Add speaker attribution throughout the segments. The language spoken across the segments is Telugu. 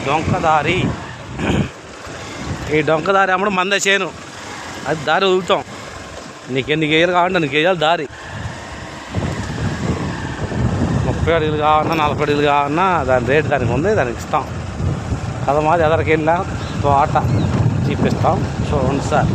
Speaker 1: డొంకదారి. ఈ డొంకదారి అమ్మడం మంద చేను, అది దారి వదులుతాం. నీకు ఎన్ని కేజీలు కావాలంటే అన్ని కేజీలు దారి. 30 అడుగులు కావన్నా 40 అడుగులు కావన్నా దాని రేటు దానికి ఉంది, దానికి ఇస్తాం కదా. మాది ఎదరికి వెళ్ళినా తోట చూపిస్తాం, చూడండి సార్.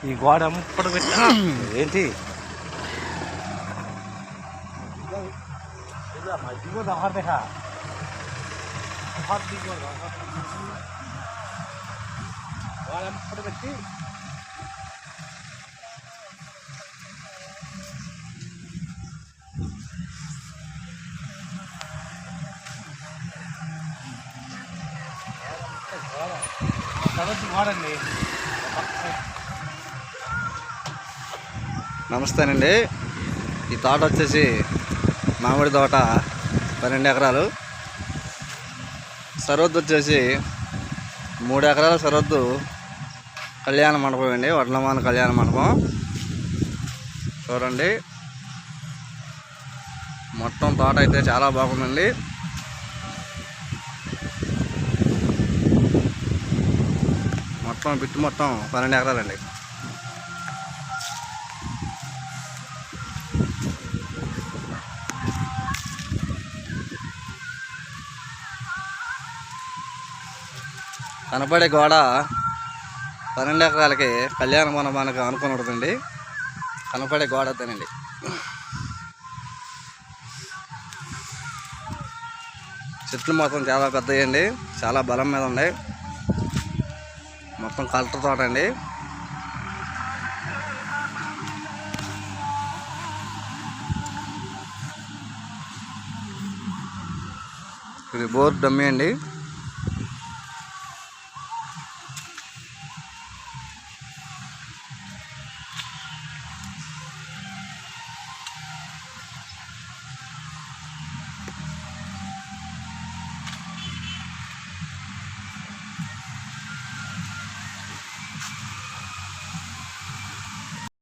Speaker 1: ఈ గోడ అప్పుడు పెట్టా ఏంటి పెట్టి గోడండి.
Speaker 2: నమస్తేనండి. ఈ తోట వచ్చేసి మామిడి తోట 12 ఎకరాలు. సరొద్దు వచ్చేసి 3 ఎకరాల సరొద్దు కళ్యాణ మండపం అండి, వడ్లమాన కళ్యాణ మండపం. చూడండి, మొత్తం తోట అయితే చాలా బాగుందండి. మొత్తం బిట్టు మొత్తం 12 ఎకరాలండి. కనపడే గోడ 12 ఎకరాలకి కళ్యాణ మండపానికి అనుకుని ఉంటుందండి. కనపడే గోడ అదేనండి. చెట్లు మొత్తం చాలా పెద్దయండి, చాలా బలం మీద ఉన్నాయి. మొత్తం కలెక్టర్ తోట అండి. ఇది బోర్ డమ్మి అండి.